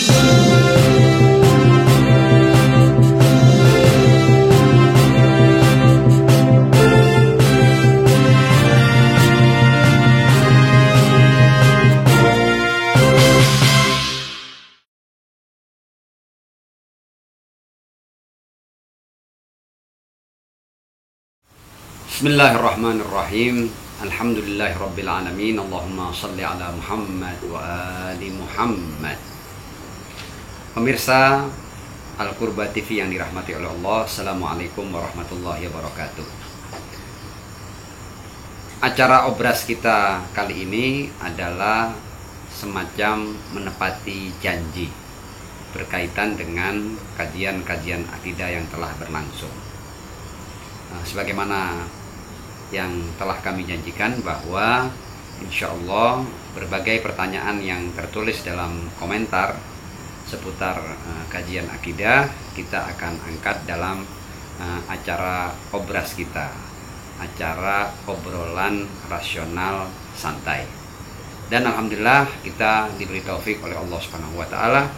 Bismillahirrahmanirrahim. Alhamdulillahirabbil alamin. Allahumma shalli ala Muhammad wa ali Muhammad. Pemirsa Al-Qurba TV yang dirahmati oleh Allah, Assalamualaikum warahmatullahi wabarakatuh. Acara obras kita kali ini adalah semacam menepati janji berkaitan dengan kajian-kajian akidah yang telah berlangsung. Sebagaimana yang telah kami janjikan bahwa insya Allah berbagai pertanyaan yang tertulis dalam komentar seputar kajian akidah kita akan angkat dalam acara obras kita, acara obrolan rasional santai. Dan alhamdulillah kita diberi taufik oleh Allah Subhanahu wa taala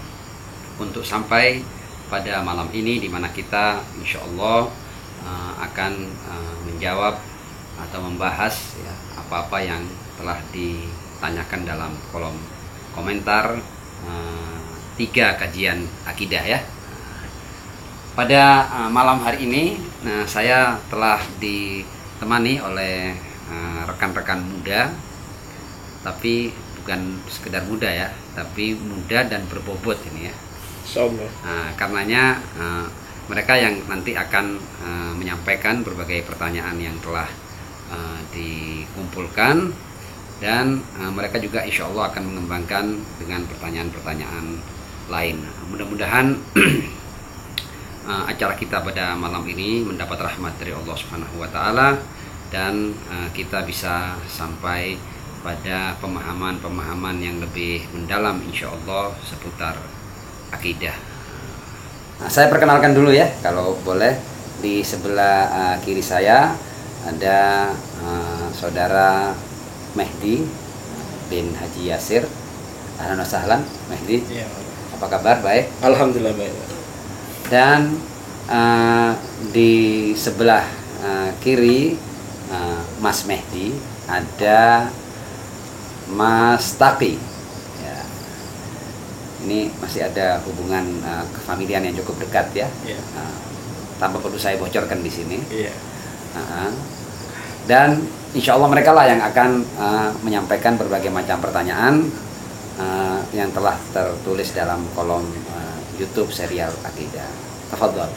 untuk sampai pada malam ini, di mana kita insya Allah akan menjawab atau membahas ya, apa-apa yang telah ditanyakan dalam kolom komentar 3 kajian akidah ya. Pada malam hari ini saya telah ditemani oleh rekan-rekan muda, tapi bukan sekedar muda ya, tapi muda dan berbobot ini ya. Karenanya mereka yang nanti akan menyampaikan berbagai pertanyaan yang telah dikumpulkan, dan mereka juga insya Allah akan mengembangkan dengan pertanyaan-pertanyaan lain. Mudah-mudahan acara kita pada malam ini mendapat rahmat dari Allah Subhanahu wa taala, dan kita bisa sampai pada pemahaman-pemahaman yang lebih mendalam insya Allah seputar akidah. Saya perkenalkan dulu ya, kalau boleh. Di sebelah kiri saya ada saudara Mehdi bin Haji Yasir. Ahlan wa sahlan Mehdi. Ya. Apa kabar? Baik? Alhamdulillah baik. Dan di sebelah kiri Mas Mehdi ada Mas Taqi. Ya. Ini masih ada hubungan kefamilian yang cukup dekat ya. Ya. Tanpa perlu saya bocorkan di sini. Ya. Dan insya Allah mereka lah yang akan menyampaikan berbagai macam pertanyaan yang telah tertulis dalam kolom YouTube serial Akidah. Tafadhol.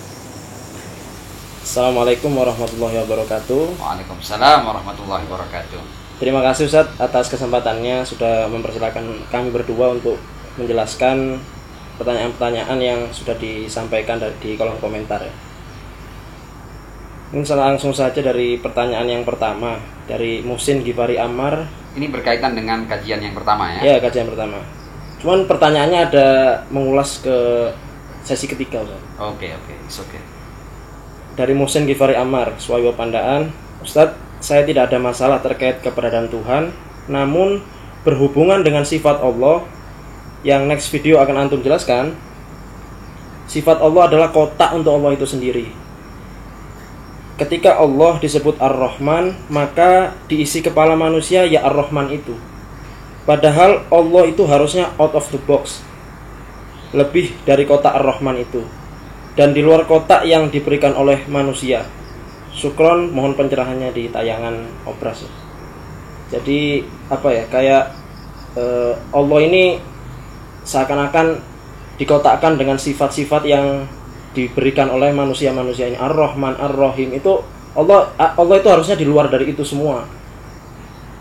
Assalamualaikum warahmatullahi wabarakatuh. Waalaikumsalam warahmatullahi wabarakatuh. Terima kasih Ustadz atas kesempatannya, sudah mempersilahkan kami berdua untuk menjelaskan pertanyaan-pertanyaan yang sudah disampaikan di kolom komentar ya. Ini langsung saja dari pertanyaan yang pertama dari Musin Gifari Ammar. Ini berkaitan dengan kajian yang pertama ya? Ya, kajian pertama. Cuman pertanyaannya ada mengulas ke sesi ketiga. Oke, it's okay. Dari Musin Gifari Ammar, Suwayo Pandaan. Ustadz, saya tidak ada masalah terkait keberadaan Tuhan, namun berhubungan dengan sifat Allah yang next video akan antum jelaskan. Sifat Allah adalah kotak untuk Allah itu sendiri. Ketika Allah disebut Ar-Rahman, maka diisi kepala manusia ya Ar-Rahman itu. Padahal Allah itu harusnya out of the box, lebih dari kotak Ar-Rahman itu, dan di luar kotak yang diberikan oleh manusia. Syukron, mohon pencerahannya di tayangan obras. Jadi apa ya, kayak Allah ini seakan-akan dikotakkan dengan sifat-sifat yang diberikan oleh manusia-manusia ini. Ar-Rahman, Ar-Rahim itu Allah itu harusnya di luar dari itu semua.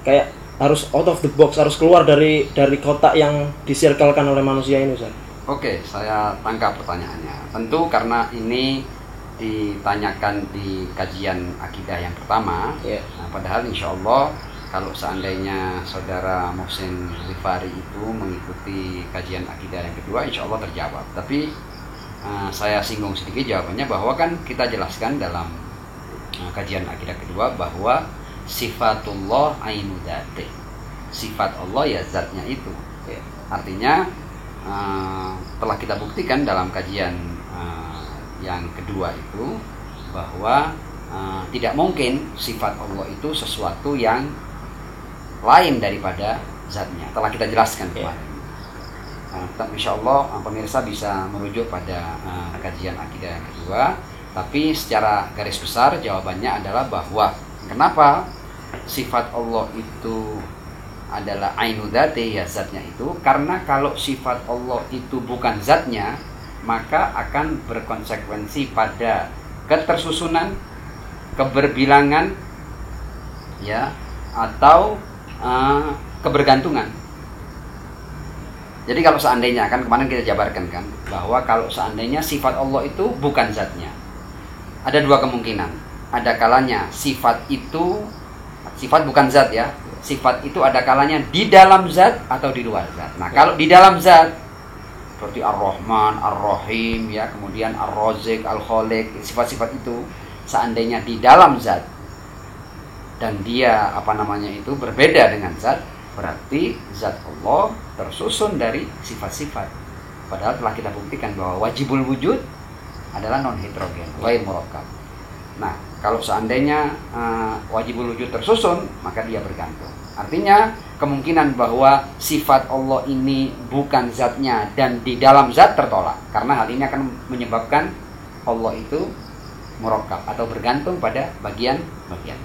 Kayak harus out of the box, harus keluar dari kotak yang disirkelkan oleh manusia ini, Ustaz. Oke, saya tangkap pertanyaannya. Tentu karena ini ditanyakan di kajian akidah yang pertama. Yeah. Nah, padahal insya Allah kalau seandainya saudara Muhsin Rifari itu mengikuti kajian akidah yang kedua, insya Allah terjawab. Tapi saya singgung sedikit jawabannya, bahwa kan kita jelaskan dalam kajian akidah kedua bahwa sifatullah ainu dzati, sifat Allah ya zatnya itu. Artinya telah kita buktikan dalam kajian yang kedua itu bahwa tidak mungkin sifat Allah itu sesuatu yang lain daripada zatnya. Telah kita jelaskan kemarin. Insya Allah pemirsa bisa merujuk pada kajian akidah yang kedua. Tapi secara garis besar jawabannya adalah bahwa kenapa sifat Allah itu adalah ainu dzati, ya zatnya itu, karena kalau sifat Allah itu bukan zatnya, maka akan berkonsekuensi pada ketersusunan, keberbilangan, ya, atau kebergantungan. Jadi kalau seandainya, kan kemarin kita jabarkan kan, bahwa kalau seandainya sifat Allah itu bukan zatnya, ada dua kemungkinan. Ada kalanya sifat itu, sifat bukan zat ya, sifat itu ada kalanya di dalam zat atau di luar zat. Nah, kalau di dalam zat seperti Ar-Rahman, Ar-Rahim, ya, kemudian Ar-Razik, Al-Khaliq, sifat-sifat itu seandainya di dalam zat dan dia itu berbeda dengan zat, berarti zat Allah tersusun dari sifat-sifat. Padahal telah kita buktikan bahwa wajibul wujud adalah non heterogen, ghair murakkab. Nah, kalau seandainya wajibul wujud tersusun, maka dia bergantung. Artinya kemungkinan bahwa sifat Allah ini bukan zatnya dan di dalam zat tertolak, karena hal ini akan menyebabkan Allah itu murakkab atau bergantung pada bagian-bagian.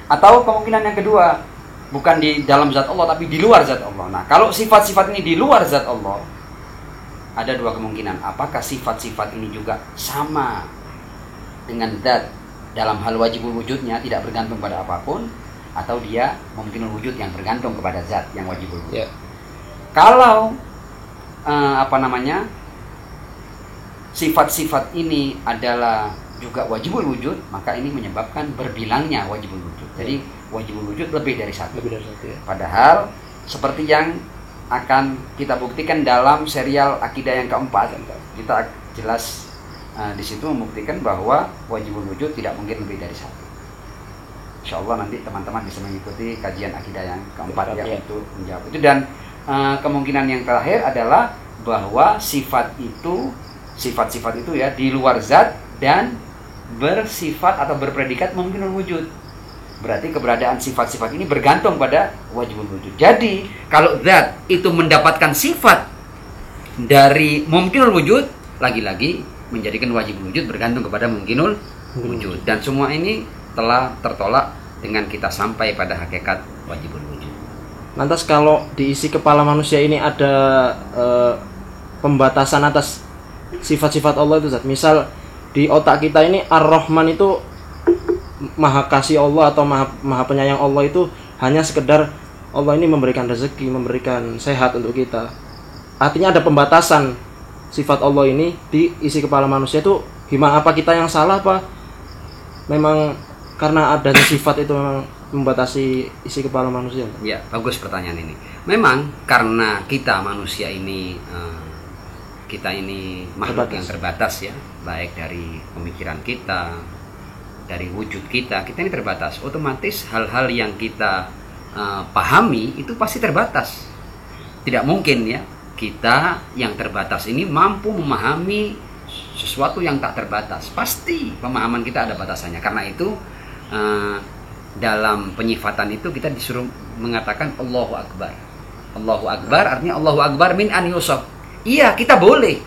Atau kemungkinan yang kedua, bukan di dalam zat Allah tapi di luar zat Allah. Nah, kalau sifat-sifat ini di luar zat Allah, ada dua kemungkinan. Apakah sifat-sifat ini juga sama dengan zat dalam hal wajibul wujudnya, tidak bergantung pada apapun, atau dia mungkinul wujud yang bergantung kepada zat yang wajibul wujud. Yeah. Kalau sifat-sifat ini adalah juga wajibul wujud, maka ini menyebabkan berbilangnya wajibul wujud. Jadi wajibul wujud lebih dari satu. Ya. Padahal seperti yang akan kita buktikan dalam serial akidah yang keempat, kita jelas di situ membuktikan bahwa wajibul wujud tidak mungkin lebih dari satu. Insya Allah nanti teman-teman bisa mengikuti kajian akidah yang keempat yang itu menjawab itu. Dan kemungkinan yang terakhir adalah bahwa sifat-sifat itu ya di luar zat dan bersifat atau berpredikat mungkinul wujud. Berarti keberadaan sifat-sifat ini bergantung pada wajibul wujud. Jadi kalau zat itu mendapatkan sifat dari mungkinul wujud, lagi-lagi menjadikan wajibul wujud bergantung kepada mungkinul wujud. Dan semua ini telah tertolak dengan kita sampai pada hakikat wajibul wujud. Lantas kalau di isi kepala manusia ini ada pembatasan atas sifat-sifat Allah itu, Zat. Misal di otak kita ini Ar-Rahman itu maha kasih Allah atau maha penyayang Allah, itu hanya sekedar Allah ini memberikan rezeki, memberikan sehat untuk kita. Artinya ada pembatasan sifat Allah ini di isi kepala manusia itu. Gimana, apa kita yang salah, apa memang karena adanya sifat itu memang membatasi isi kepala manusia? Ya, bagus pertanyaan ini. Memang karena kita manusia ini kita ini makhluk yang terbatas ya, baik dari pemikiran kita, dari wujud kita ini terbatas. Otomatis hal-hal yang kita pahami itu pasti terbatas. Tidak mungkin ya kita yang terbatas ini mampu memahami sesuatu yang tak terbatas. Pasti pemahaman kita ada batasannya. Karena itu dalam penyifatan itu kita disuruh mengatakan Allahu Akbar. Allahu Akbar artinya Allahu Akbar min an yusaf. Iya, kita boleh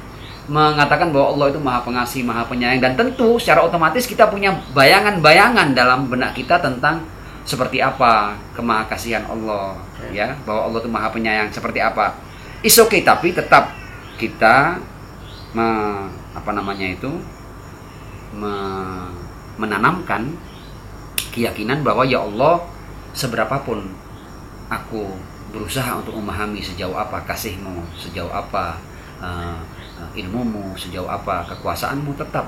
mengatakan bahwa Allah itu maha pengasih, maha penyayang, dan tentu secara otomatis kita punya bayangan-bayangan dalam benak kita tentang seperti apa kemahakasihan Allah, ya, bahwa Allah itu maha penyayang seperti apa. It's okay, tapi tetap kita menanamkan keyakinan bahwa ya Allah, seberapapun aku berusaha untuk memahami sejauh apa kasih-Mu, sejauh apa ilmumu, sejauh apa kekuasaanmu, tetap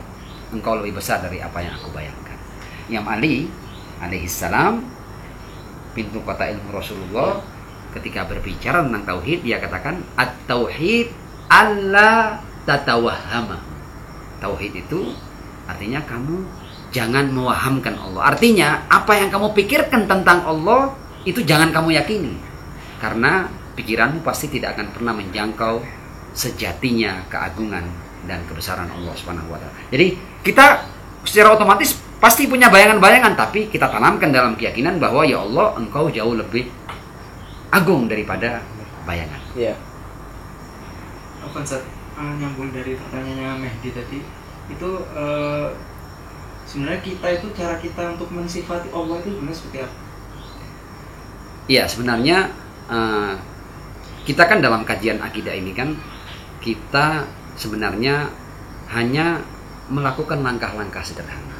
Engkau lebih besar dari apa yang aku bayangkan. Imam Ali alaihissalam, pintu kota ilmu Rasulullah, ketika berbicara tentang tauhid, dia katakan at-tauhid alla tatawahhama. Tauhid itu artinya kamu jangan mewahamkan Allah. Artinya apa yang kamu pikirkan tentang Allah itu jangan kamu yakini. Karena pikiranmu pasti tidak akan pernah menjangkau sejatinya keagungan dan kebesaran Allah Subhanahu wa taala. Jadi kita secara otomatis pasti punya bayangan-bayangan, tapi kita tanamkan dalam keyakinan bahwa ya Allah, Engkau jauh lebih agung daripada bayangan. Iya. Apa Ustaz, nyambung dari pertanyaannya Mehdi tadi, itu sebenarnya kita itu cara kita untuk mensifati Allah itu sebenarnya seperti apa? Iya, sebenarnya kita kan dalam kajian akidah ini kan kita sebenarnya hanya melakukan langkah-langkah sederhana.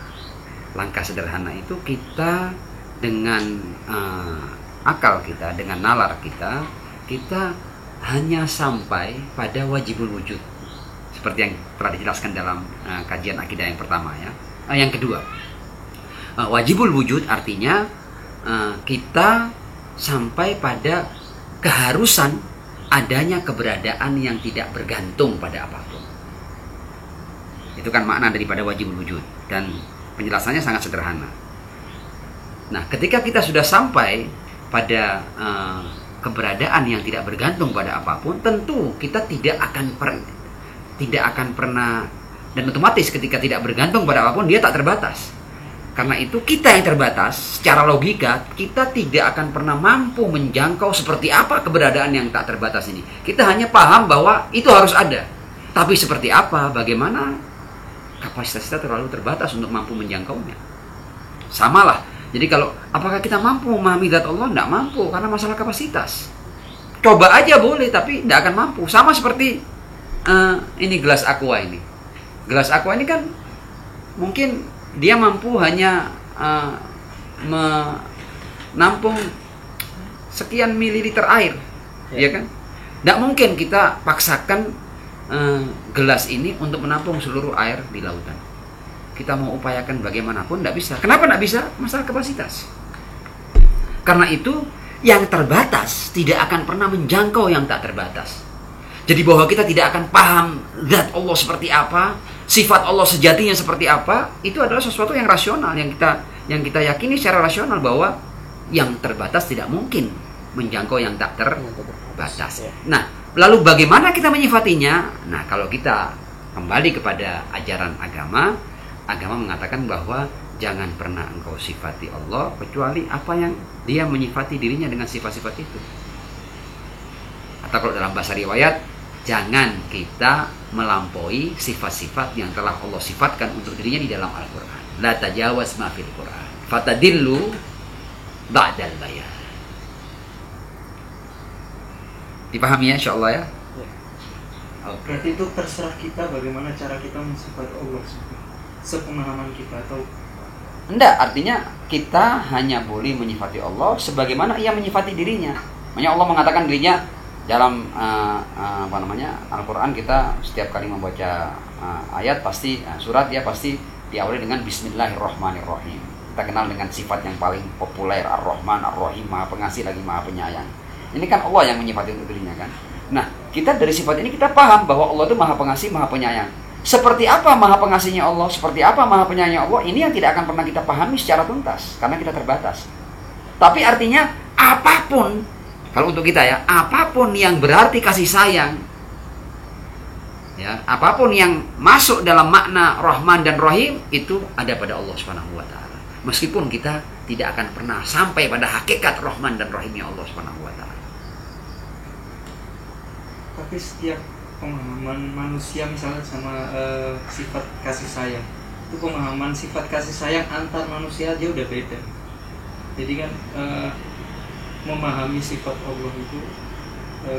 Langkah sederhana itu kita dengan akal kita, dengan nalar kita, kita hanya sampai pada wajibul wujud. Seperti yang telah dijelaskan dalam kajian akidah yang pertama ya. Yang kedua, wajibul wujud artinya kita sampai pada keharusan adanya keberadaan yang tidak bergantung pada apapun. Itu kan makna daripada wajibul wujud, dan penjelasannya sangat sederhana. Nah, ketika kita sudah sampai pada keberadaan yang tidak bergantung pada apapun, tentu kita tidak akan pernah, dan otomatis ketika tidak bergantung pada apapun, dia tak terbatas. Karena itu kita yang terbatas, secara logika kita tidak akan pernah mampu menjangkau seperti apa keberadaan yang tak terbatas ini. Kita hanya paham bahwa itu harus ada, tapi seperti apa, bagaimana, kapasitas kita terlalu terbatas untuk mampu menjangkaunya. Samalah. Jadi kalau apakah kita mampu memahami zat Allah? Tidak mampu, karena masalah kapasitas. Coba aja boleh, tapi tidak akan mampu. Sama seperti ini gelas aqua ini. Gelas aqua ini kan mungkin dia mampu hanya menampung sekian mililiter air, ya kan? Tidak mungkin kita paksakan gelas ini untuk menampung seluruh air di lautan. Kita mau upayakan bagaimanapun tidak bisa. Kenapa tidak bisa? Masalah kapasitas. Karena itu yang terbatas tidak akan pernah menjangkau yang tak terbatas. Jadi bahwa kita tidak akan paham zat Allah seperti apa, sifat Allah sejatinya seperti apa, itu adalah sesuatu yang rasional, yang kita yakini secara rasional bahwa yang terbatas tidak mungkin menjangkau yang tak terbatas. Nah, lalu bagaimana kita menyifatinya? Nah, kalau kita kembali kepada ajaran agama mengatakan bahwa jangan pernah engkau sifati Allah kecuali apa yang dia menyifati dirinya dengan sifat-sifat itu. Atau kalau dalam bahasa riwayat, jangan kita melampaui sifat-sifat yang telah Allah sifatkan untuk dirinya di dalam Al-Quran. La tajawaz ma fil Quran fatadillu ba'dal bayan. Dipahami ya, insyaallah ya? Okay. Berarti itu terserah kita bagaimana cara kita mensifati Allah, sepemahaman kita atau enggak, artinya kita hanya boleh menyifati Allah sebagaimana ia menyifati dirinya. Makanya Allah mengatakan dirinya dalam Al-Quran. Kita setiap kali membaca ayat pasti surat, ya pasti diawali dengan Bismillahirrahmanirrahim. Kita kenal dengan sifat yang paling populer, Ar-Rahman, Ar-Rahim, Maha Pengasih lagi Maha Penyayang. Ini kan Allah yang menyifati untuk dirinya kan. Nah, kita dari sifat ini kita paham bahwa Allah itu Maha Pengasih, Maha Penyayang. Seperti apa Maha Pengasihnya Allah, seperti apa Maha Penyayangnya Allah, ini yang tidak akan pernah kita pahami secara tuntas karena kita terbatas. Tapi artinya apapun, kalau untuk kita ya, apapun yang berarti kasih sayang, ya, apapun yang masuk dalam makna Rahman dan Rahim, itu ada pada Allah Subhanahu wa taala. Meskipun kita tidak akan pernah sampai pada hakikat Rahman dan Rahimnya Allah Subhanahu wa taala. Tapi setiap pemahaman manusia misalnya sama sifat kasih sayang, itu pemahaman sifat kasih sayang antar manusia aja udah beda. Jadi kan memahami sifat Allah itu,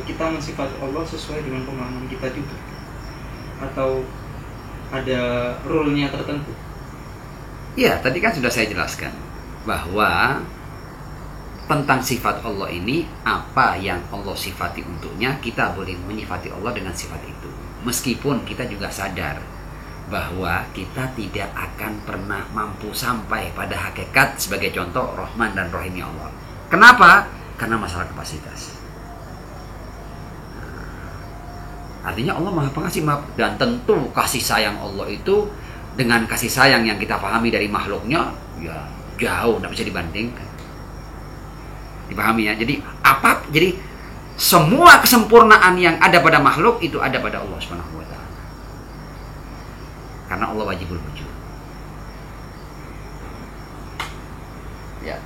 kita mensifat Allah sesuai dengan pemahaman kita juga, atau ada rule-nya tertentu? Ya, tadi kan sudah saya jelaskan bahwa tentang sifat Allah ini, apa yang Allah sifati untuknya, kita boleh menyifati Allah dengan sifat itu. Meskipun kita juga sadar bahwa kita tidak akan pernah mampu sampai pada hakikat sebagai contoh Rahman dan Rahimnya Allah. Kenapa? Karena masalah kapasitas. Artinya Allah Maha Pengasih, dan tentu kasih sayang Allah itu dengan kasih sayang yang kita pahami dari makhluknya, ya jauh, tidak bisa dibandingkan. Dipahami ya. Jadi semua kesempurnaan yang ada pada makhluk itu ada pada Allah Subhanahu wa taala. Karena Allah wajibul wujud. Ya.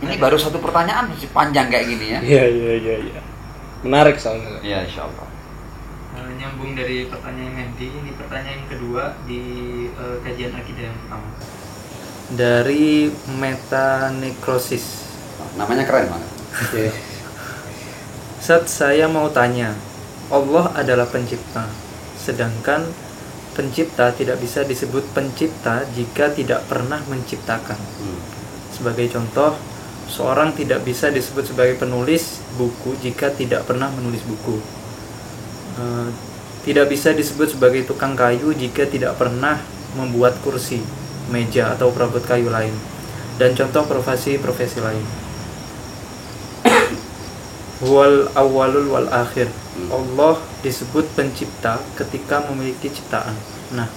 Ini baru satu pertanyaan masih panjang kayak gini ya. Iya. Menarik soalnya. Iya, insyaallah. Nyambung dari pertanyaan Mehdi, ini pertanyaan kedua di kajian akidah yang pertama. Dari metanekrosis. Namanya keren banget. Oke. Ustaz, saya mau tanya, Allah adalah pencipta, sedangkan pencipta tidak bisa disebut pencipta jika tidak pernah menciptakan. Sebagai contoh, seorang tidak bisa disebut sebagai penulis buku jika tidak pernah menulis buku. Tidak bisa disebut sebagai tukang kayu jika tidak pernah membuat kursi, meja, atau perabot kayu lain. Dan contoh profesi lain. Wal awwalul wal akhir. Allah disebut pencipta ketika memiliki ciptaan. Nah,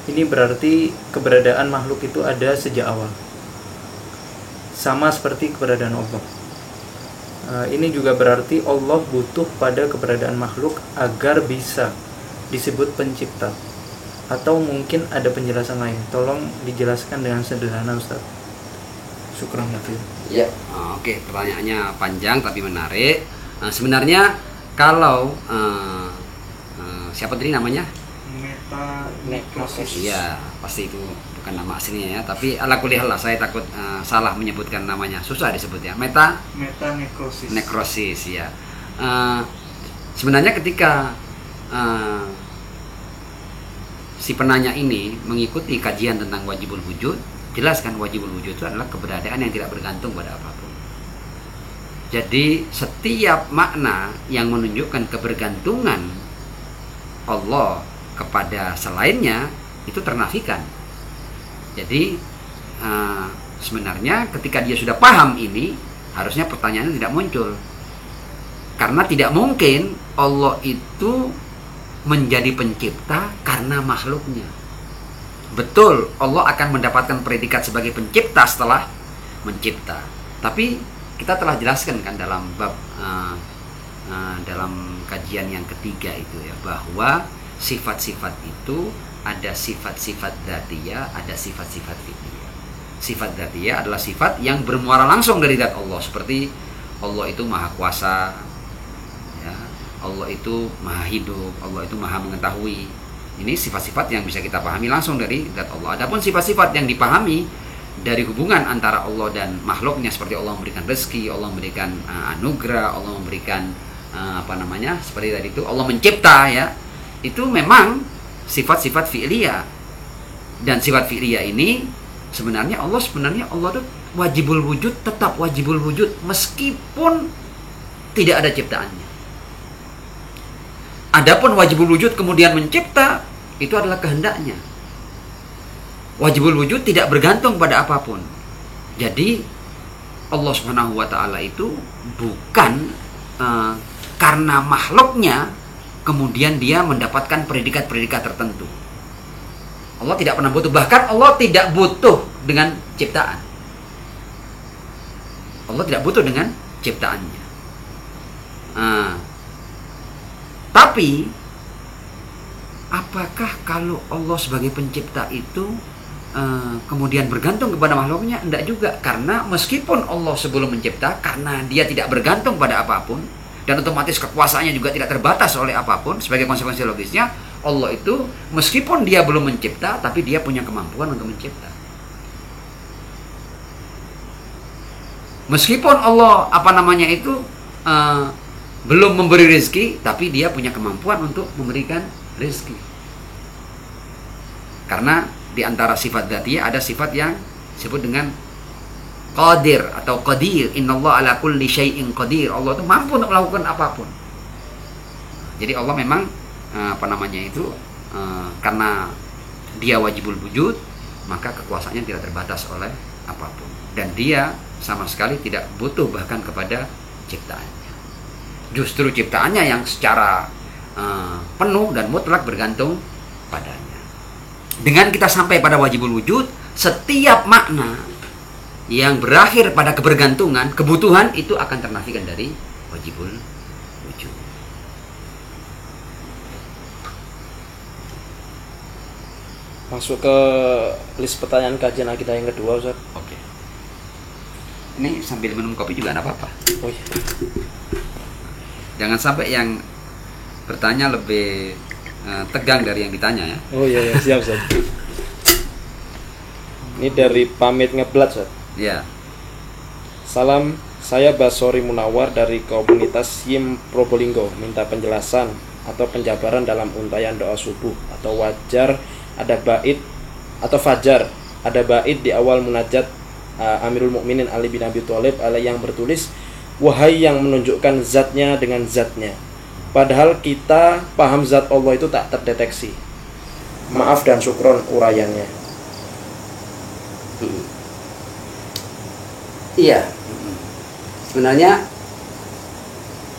ini berarti keberadaan makhluk itu ada sejak awal. Sama seperti keberadaan Allah. Ini juga berarti Allah butuh pada keberadaan makhluk agar bisa disebut pencipta. Atau mungkin ada penjelasan lain. Tolong dijelaskan dengan sederhana, Ustaz. Syukran lagi. Ya, oke. Pertanyaannya panjang tapi menarik. Sebenarnya kalau siapa tadi namanya? Metanekrosis. Iya, pasti itu bukan nama aslinya ya. Tapi ala kulli hal saya takut salah menyebutkan namanya. Susah disebutnya. Metanekrosis. Nekrosis ya. Sebenarnya ketika si penanya ini mengikuti kajian tentang wajibul wujud, jelaskan wajibul wujud itu adalah keberadaan yang tidak bergantung pada apapun. Jadi setiap makna yang menunjukkan kebergantungan Allah kepada selainnya itu ternafikan. Jadi sebenarnya ketika dia sudah paham ini, harusnya pertanyaannya tidak muncul. Karena tidak mungkin Allah itu menjadi pencipta karena makhluknya. Betul, Allah akan mendapatkan predikat sebagai pencipta setelah mencipta. Tapi kita telah jelaskan kan dalam bab dalam kajian yang ketiga itu ya, bahwa sifat-sifat itu ada sifat-sifat dzatiyah, ada sifat-sifat fi'liyah. Sifat dzatiyah adalah sifat yang bermuara langsung dari zat Allah, seperti Allah itu maha kuasa ya, Allah itu maha hidup, Allah itu maha mengetahui. Ini sifat-sifat yang bisa kita pahami langsung dari zat Allah. Adapun sifat-sifat yang dipahami dari hubungan antara Allah dan makhluknya, seperti Allah memberikan rezeki, Allah memberikan anugerah, Allah memberikan seperti tadi itu Allah mencipta ya, itu memang sifat-sifat fi'liyah. Dan sifat fi'liyah ini sebenarnya Allah itu wajibul wujud, tetap wajibul wujud meskipun tidak ada ciptaannya. Adapun wajibul wujud kemudian mencipta, itu adalah kehendaknya. Wajibul wujud tidak bergantung pada apapun. Jadi Allah Subhanahu wa taala itu bukan karena makhluknya kemudian dia mendapatkan predikat-predikat tertentu. Allah tidak pernah butuh, bahkan Allah tidak butuh dengan ciptaan. Allah tidak butuh dengan ciptaannya. Tapi apakah kalau Allah sebagai pencipta itu kemudian bergantung kepada makhluknya? Tidak juga, karena meskipun Allah sebelum mencipta, karena dia tidak bergantung pada apapun dan otomatis kekuasaannya juga tidak terbatas oleh apapun, sebagai konsekuensi logisnya Allah itu meskipun dia belum mencipta, tapi dia punya kemampuan untuk mencipta. Meskipun Allah belum memberi rezeki, tapi dia punya kemampuan untuk memberikan rezeki. Karena di antara sifat dzatiyah ada sifat yang disebut dengan qadir atau qadir. Innallaha ala kulli syai'in qadir. Allah itu mampu untuk melakukan apapun. Jadi Allah memang karena dia wajibul wujud, maka kekuasaannya tidak terbatas oleh apapun. Dan dia sama sekali tidak butuh bahkan kepada ciptaannya. Justru ciptaannya yang secara penuh dan mutlak bergantung padanya. Dengan kita sampai pada wajibul wujud, setiap makna yang berakhir pada kebergantungan, kebutuhan, itu akan ternafikan dari wajibul wujud. Masuk ke list pertanyaan kajian akidah yang kedua, Ustaz. Oke. Ini sambil minum kopi juga nggak apa-apa. Oh iya. Jangan sampai yang bertanya lebih tegang dari yang ditanya ya. Oh iya, siap, Ustaz. Ini dari pamit ngeblat, Ustaz. Ya. Salam, saya Basori Munawar dari komunitas Yim Probolinggo. Minta penjelasan atau penjabaran dalam untayan doa subuh atau wajar ada bait atau fajar ada bait di awal munajat Amirul Mukminin Ali bin Abi Thalib yang bertulis, wahai yang menunjukkan zatnya dengan zatnya. Padahal kita paham zat Allah itu tak terdeteksi. Maaf dan syukron uraiannya. Iya. Sebenarnya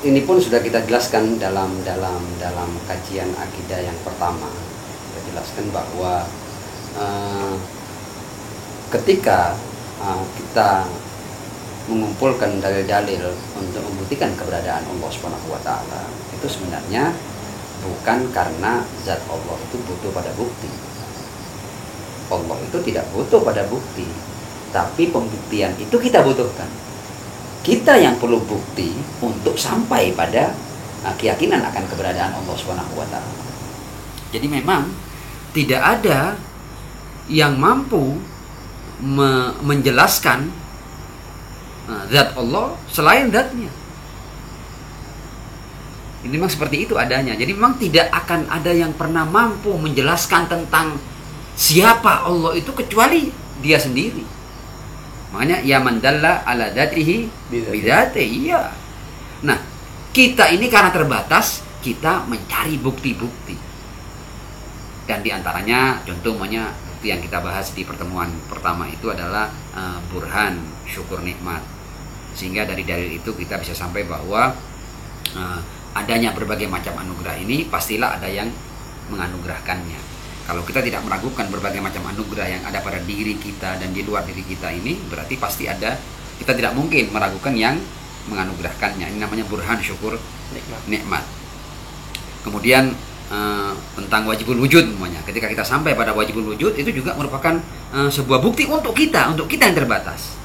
ini pun sudah kita jelaskan dalam kajian akidah yang pertama. Kita jelaskan bahwa ketika kita mengumpulkan dalil-dalil untuk membuktikan keberadaan Allah Subhanahu wa taala, itu sebenarnya bukan karena zat Allah itu butuh pada bukti. Allah itu tidak butuh pada bukti, tapi pembuktian itu kita butuhkan. Kita yang perlu bukti untuk sampai pada keyakinan akan keberadaan Allah Subhanahu wa taala. Jadi memang tidak ada yang mampu menjelaskan zat Allah selain zatnya. Ini memang seperti itu adanya. Jadi memang tidak akan ada yang pernah mampu menjelaskan tentang siapa Allah itu kecuali Dia sendiri. Makanya ya mandalla ala dzatihi bidzati. Iya. Nah, kita ini karena terbatas, kita mencari bukti-bukti. Dan diantaranya contohnya bukti yang kita bahas di pertemuan pertama itu adalah burhan syukur nikmat. Sehingga dari dalil itu kita bisa sampai bahwa adanya berbagai macam anugerah ini pastilah ada yang menganugerahkannya. Kalau kita tidak meragukan berbagai macam anugerah yang ada pada diri kita dan di luar diri kita ini, berarti pasti ada, kita tidak mungkin meragukan yang menganugerahkannya. Ini namanya burhan syukur nikmat. Kemudian tentang wajibul wujud semuanya. Ketika kita sampai pada wajibul wujud, itu juga merupakan sebuah bukti untuk kita yang terbatas.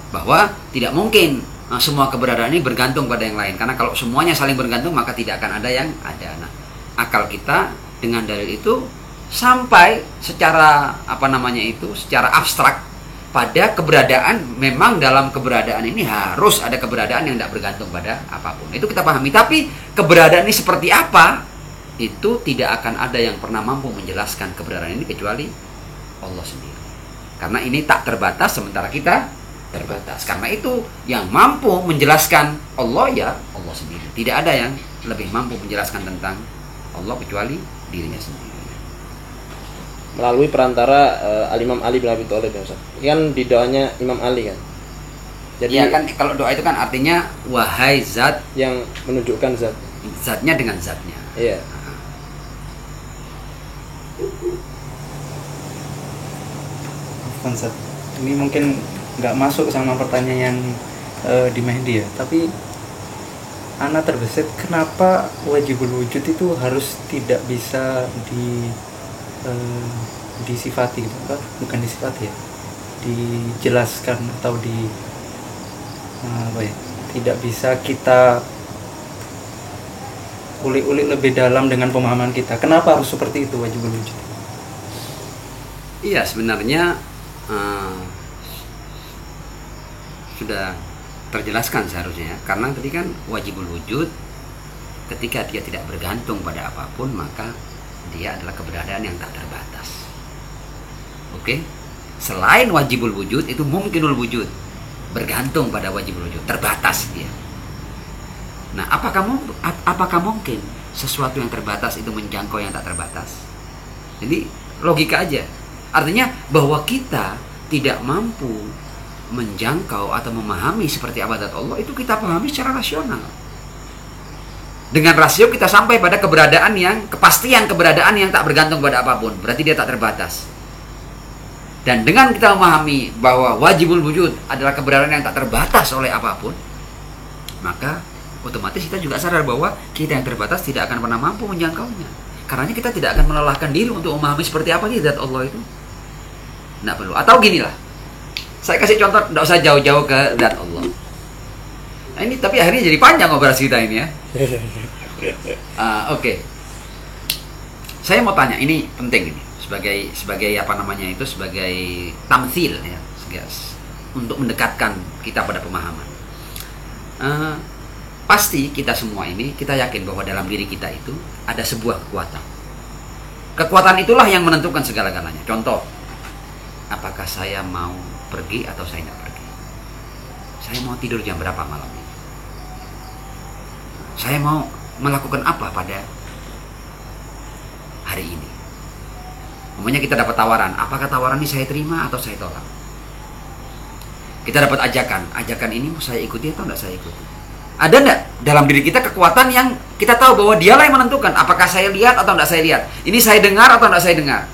Bahwa tidak mungkin semua keberadaan ini bergantung pada yang lain. Karena kalau semuanya saling bergantung, maka tidak akan ada yang ada. Nah, akal kita dengan dalil itu sampai secara secara abstrak pada keberadaan. Memang dalam keberadaan ini harus ada keberadaan yang tidak bergantung pada apapun. Itu kita pahami. Tapi keberadaan ini seperti apa, itu tidak akan ada yang pernah mampu menjelaskan keberadaan ini kecuali Allah sendiri. Karena ini tak terbatas, sementara kita terbatas. Karena itu yang mampu menjelaskan Allah ya Allah sendiri. Tidak ada yang lebih mampu menjelaskan tentang Allah kecuali dirinya sendiri. Melalui perantara Al-Imam Ali bin Abi Thalib, ya Ustaz. Kan di doanya Imam Ali kan. Jadi ya kan, kalau doa itu kan artinya wahai zat yang menunjukkan zat. Zatnya dengan zatnya. Iya. Konsep ini mungkin nggak masuk sama pertanyaan yang di Mehdi ya, tapi Ana terbesit kenapa wajibul wujud itu harus tidak bisa disifati gitu, bukan disifati ya, dijelaskan atau tidak bisa kita ulik-ulik lebih dalam dengan pemahaman kita. Kenapa harus seperti itu wajibul wujud? Iya, sebenarnya sudah terjelaskan seharusnya ya. Karena tadi kan wajibul wujud, ketika dia tidak bergantung pada apapun, maka dia adalah keberadaan yang tak terbatas. Oke? Selain wajibul wujud, itu mungkinul wujud, bergantung pada wajibul wujud, terbatas dia. Nah, apakah mungkin sesuatu yang terbatas itu menjangkau yang tak terbatas? Jadi logika aja. Artinya bahwa kita tidak mampu menjangkau atau memahami seperti apa zat Allah, itu kita pahami secara rasional. Dengan rasio kita sampai pada kepastian keberadaan yang tak bergantung pada apapun. Berarti dia tak terbatas. Dan dengan kita memahami bahwa wajibul wujud adalah keberadaan yang tak terbatas oleh apapun, maka otomatis kita juga sadar bahwa kita yang terbatas tidak akan pernah mampu menjangkaunya. Karena kita tidak akan melelahkan diri untuk memahami seperti apa sih zat Allah itu. Nggak perlu. Atau ginilah, saya kasih contoh, nggak usah jauh-jauh ke zat Allah. Nah ini tapi akhirnya jadi panjang operasi kita ini ya. Oke. Saya mau tanya, ini penting ini. Sebagai apa namanya itu, sebagai tamtsil ya, untuk mendekatkan kita pada pemahaman. Pasti kita semua ini, kita yakin bahwa dalam diri kita itu ada sebuah kekuatan. Kekuatan itulah yang menentukan segala-galanya. Contoh, apakah saya mau pergi atau saya tidak pergi? Saya mau tidur jam berapa malam ini? Saya mau melakukan apa pada hari ini? Umumnya kita dapat tawaran, apakah tawaran ini saya terima atau saya tolak? Kita dapat ajakan ini mau saya ikuti atau tidak saya ikuti? Ada enggak dalam diri kita kekuatan yang kita tahu bahwa dialah yang menentukan apakah saya lihat atau tidak saya lihat? Ini saya dengar atau tidak saya dengar?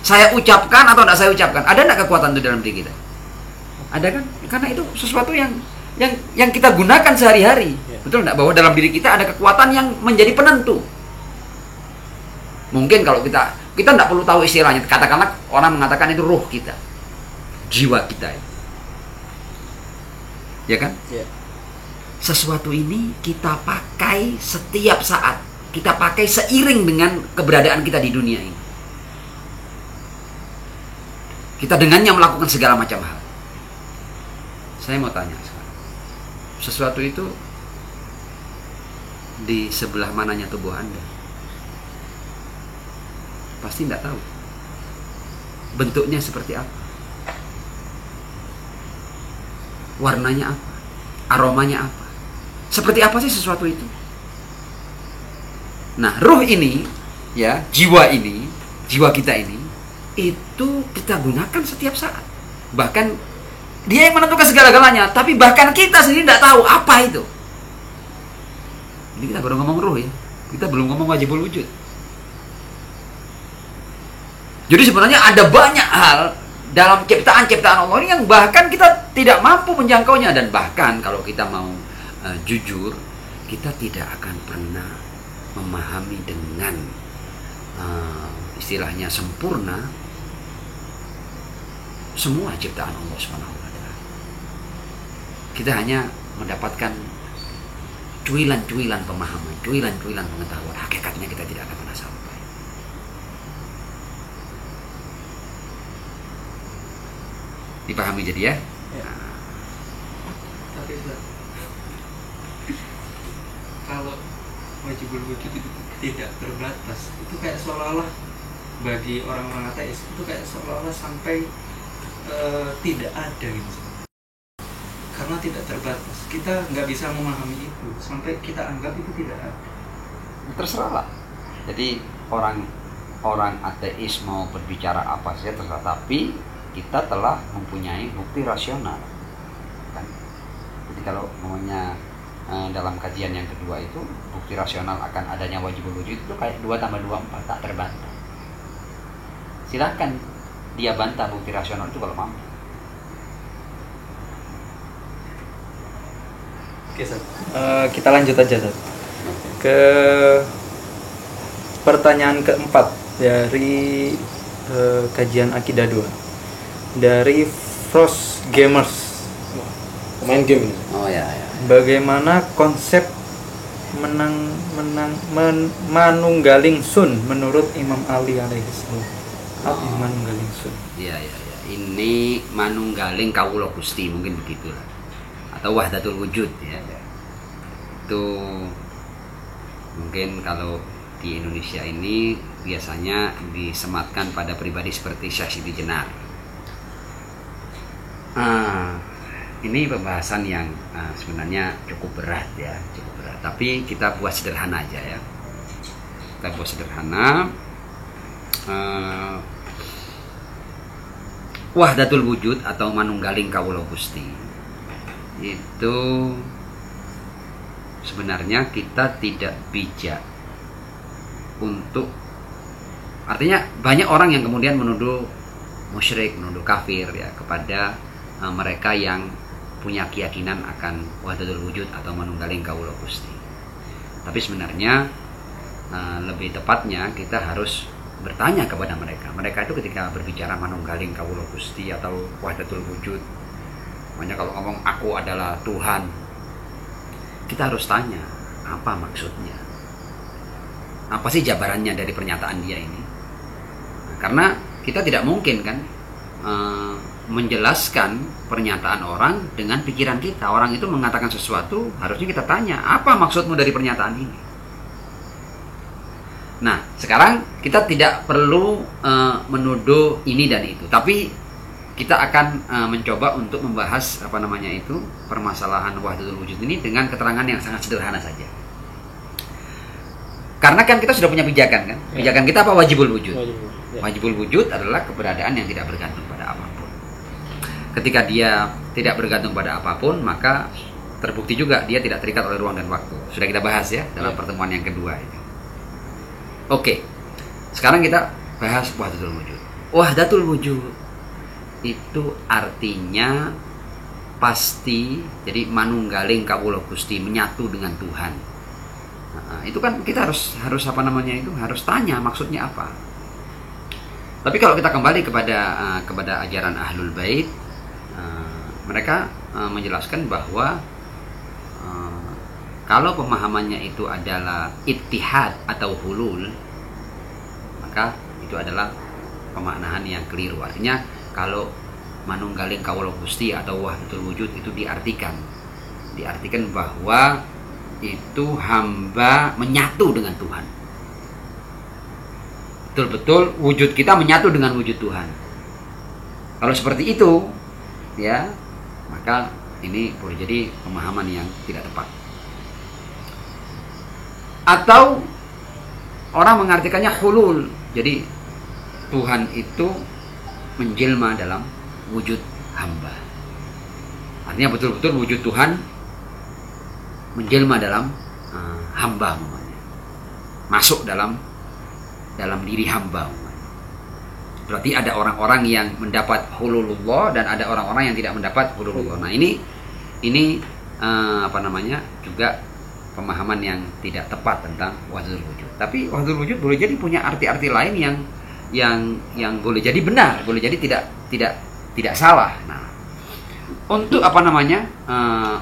Saya ucapkan atau tidak saya ucapkan? Ada enggak kekuatan itu dalam diri kita? Ada kan? Karena itu sesuatu yang kita gunakan sehari-hari. Betul enggak? Bahwa dalam diri kita ada kekuatan yang menjadi penentu. Mungkin kalau kita tidak perlu tahu istilahnya, katakanlah orang mengatakan itu ruh kita, jiwa kita, ya kan? Sesuatu ini kita pakai setiap saat, kita pakai seiring dengan keberadaan kita di dunia ini. Kita dengannya melakukan segala macam hal. Saya mau tanya sekarang, sesuatu itu di sebelah mananya tubuh Anda? Pasti tidak tahu bentuknya seperti apa, warnanya apa, aromanya apa, seperti apa sih sesuatu itu. Nah, ruh ini ya, jiwa kita ini itu kita gunakan setiap saat. Bahkan dia yang menentukan segala-galanya, tapi bahkan kita sendiri tidak tahu apa itu. Ini kita baru ngomong ruh ya, kita belum ngomong wajibul wujud. Jadi sebenarnya ada banyak hal dalam ciptaan-ciptaan Allah ini yang bahkan kita tidak mampu menjangkaunya. Dan bahkan kalau kita mau jujur, kita tidak akan pernah memahami dengan istilahnya sempurna semua ciptaan Allah SWT. Kita hanya mendapatkan cuilan-cuilan pemahaman, cuilan-cuilan pengetahuan. Hakikatnya kita tidak akan pernah sampai. Dipahami jadi ya? Tapi kalau wajibul wujud itu tidak terbatas, itu kayak seolah-olah bagi orang-orang ateis itu kayak seolah-olah sampai tidak ada gitu. Karena tidak terbatas, kita nggak bisa memahami itu sampai kita anggap itu tidak ada. Terserah lah. Jadi orang ateis mau berbicara apa saja terserah, tapi kita telah mempunyai bukti rasional kan? Jadi kalau namanya dalam kajian yang kedua itu bukti rasional akan adanya wajibul wujud itu kayak 2 tambah 2 4, tak terbantah. Silahkan dia bantah bukti rasional itu kalau mampu. Oke, kita lanjut aja ke pertanyaan keempat dari kajian Akidah 2 dari Frost Gamers. Main game ini. Oh ya. Bagaimana konsep manunggaling sun menurut Imam Ali alaihissalam? Apa manunggaling sun? Iya. Ini manunggaling kawula Gusti, mungkin begitulah. Atau wahdatul wujud ya. Itu mungkin kalau di Indonesia ini biasanya disematkan pada pribadi seperti Syekh Siti Jenar. Ini pembahasan yang sebenarnya cukup berat ya, cukup berat. Tapi kita buat sederhana aja ya. Kita buat sederhana. Wahdatul wujud atau manunggaling kawula Gusti itu sebenarnya kita tidak bijak untuk, artinya banyak orang yang kemudian menuduh musyrik, menuduh kafir ya kepada mereka yang punya keyakinan akan wahdatul wujud atau manunggaling kawula Gusti. Tapi sebenarnya lebih tepatnya kita harus bertanya kepada mereka. Mereka itu ketika berbicara manunggaling kawula Gusti atau wahdatul wujud, makanya kalau ngomong aku adalah Tuhan, kita harus tanya apa maksudnya. Apa sih jabarannya dari pernyataan dia ini? Karena kita tidak mungkin kan menjelaskan pernyataan orang dengan pikiran kita. Orang itu mengatakan sesuatu, harusnya kita tanya, apa maksudmu dari pernyataan ini? Nah, sekarang kita tidak perlu menuduh ini dan itu, tapi kita akan mencoba untuk membahas permasalahan wahdatul wujud ini dengan keterangan yang sangat sederhana saja. Karena kan kita sudah punya pijakan kan? Pijakan kita apa? Wajibul wujud. Wajibul wujud adalah keberadaan yang tidak bergantung pada apapun. Ketika dia tidak bergantung pada apapun, maka terbukti juga dia tidak terikat oleh ruang dan waktu. Sudah kita bahas ya dalam pertemuan yang kedua itu. Oke. Sekarang kita bahas wahdatul wujud. Wahdatul wujud itu artinya pasti, jadi manunggaling kawula Gusti, menyatu dengan Tuhan. Nah, itu kan kita harus harus tanya maksudnya apa. Tapi kalau kita kembali kepada ajaran Ahlul Bait, mereka menjelaskan bahwa kalau pemahamannya itu adalah ittihad atau hulul, maka itu adalah pemaknaan yang keliru. Artinya kalau manunggaling kawula Gusti atau wahdatul wujud itu diartikan bahwa itu hamba menyatu dengan Tuhan. Betul-betul wujud kita menyatu dengan wujud Tuhan. Kalau seperti itu, ya, maka ini boleh jadi pemahaman yang tidak tepat. Atau orang mengartikannya hulul. Jadi Tuhan itu menjelma dalam wujud hamba. Artinya betul-betul wujud Tuhan menjelma dalam hamba, masuk dalam diri hamba. Berarti ada orang-orang yang mendapat hululullah dan ada orang-orang yang tidak mendapat hululullah. Nah, ini juga pemahaman yang tidak tepat tentang wahdatul wujud. Tapi wahdatul wujud boleh jadi punya arti-arti lain yang boleh jadi benar, boleh jadi tidak salah. Nah, untuk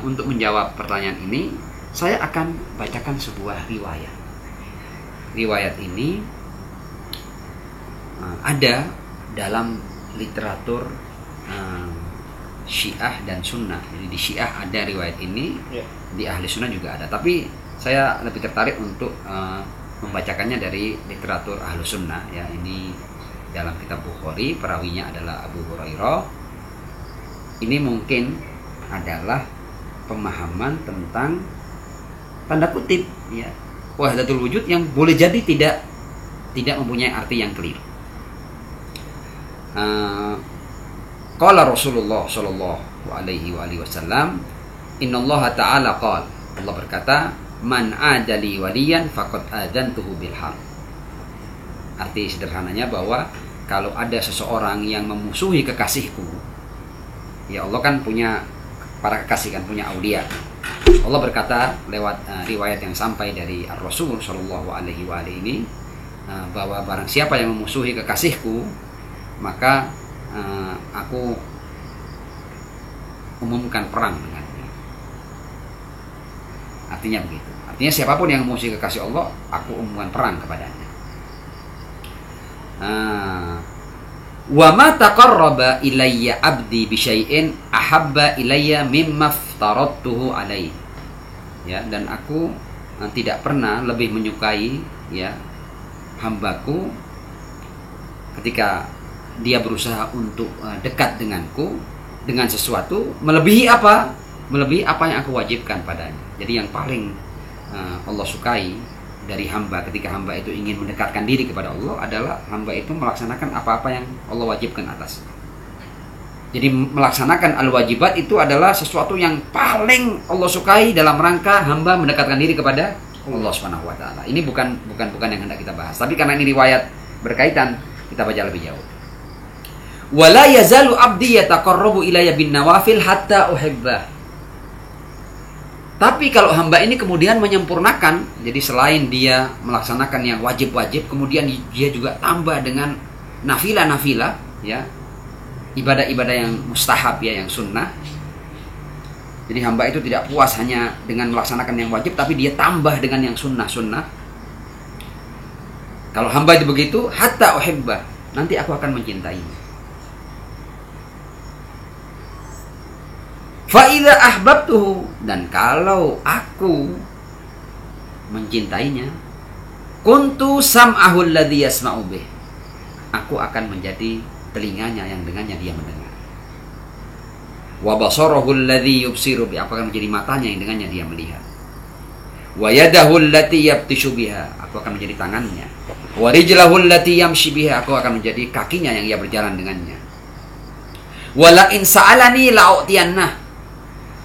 untuk menjawab pertanyaan ini, saya akan bacakan sebuah riwayat. Riwayat ini ada dalam literatur Syiah dan Sunnah. Jadi di Syiah ada riwayat ini, di Ahli Sunnah juga ada. Tapi saya lebih tertarik untuk membacakannya dari literatur Ahli Sunnah. Ya, ini dalam kitab Bukhari, perawinya adalah Abu Hurairah. Ini mungkin adalah pemahaman tentang tanda kutip ya wahdatul wujud yang boleh jadi tidak mempunyai arti yang keliru. Qala Rasulullah sallallahu alaihi wasallam, innallaha ta'ala qala, Allah berkata, man adali waliyan faqad adantuhu bil harb. Arti sederhananya bahwa kalau ada seseorang yang memusuhi kekasihku, ya Allah kan punya para kekasih, kan punya aulia. Allah berkata lewat riwayat yang sampai dari Rasul Shallallahu Alaihi Wasallam ini bahwa barang siapa yang memusuhi kekasihku, maka aku umumkan perang dengannya. Artinya begitu. Artinya siapapun yang memusuhi kekasih Allah, aku umumkan perang kepadanya. Wa ma taqarraba ilayya abdi bi syai'in ahabba ilayya mimma aftaradtuhu alaihi. Ya, dan aku tidak pernah lebih menyukai ya hambaku ketika dia berusaha untuk dekat denganku dengan sesuatu melebihi apa yang aku wajibkan padanya. Jadi yang paling Allah sukai dari hamba ketika hamba itu ingin mendekatkan diri kepada Allah adalah hamba itu melaksanakan apa-apa yang Allah wajibkan atasnya. Jadi melaksanakan al-wajibat itu adalah sesuatu yang paling Allah sukai dalam rangka hamba mendekatkan diri kepada Allah Subhanahu wa taala. Ini bukan yang hendak kita bahas, tapi karena ini riwayat berkaitan, kita baca lebih jauh. Wala yazalu abdi yataqarrabu ilayya bin nawafil hatta uhibbah. Tapi kalau hamba ini kemudian menyempurnakan, jadi selain dia melaksanakan yang wajib-wajib, kemudian dia juga tambah dengan nafilah-nafilah, ya, ibadah-ibadah yang mustahab, ya, yang sunnah. Jadi hamba itu tidak puas hanya dengan melaksanakan yang wajib, tapi dia tambah dengan yang sunnah-sunnah. Kalau hamba itu begitu, hatta uhibbah, nanti aku akan mencintainya. Fa'idha ahbabtuhu, dan kalau aku mencintainya, kuntu sam'ahul ladzi yasma'u bih, aku akan menjadi telinganya yang dengannya dia mendengar. Wa basarahul ladzi yubsiru bih, aku akan menjadi matanya yang dengannya dia melihat. Wa yadahul lati yabtishu biha, aku akan menjadi tangannya. Wa rijlahul lati yamshi biha, aku akan menjadi kakinya yang ia berjalan dengannya. Wala in sa'alani la'utiyannah,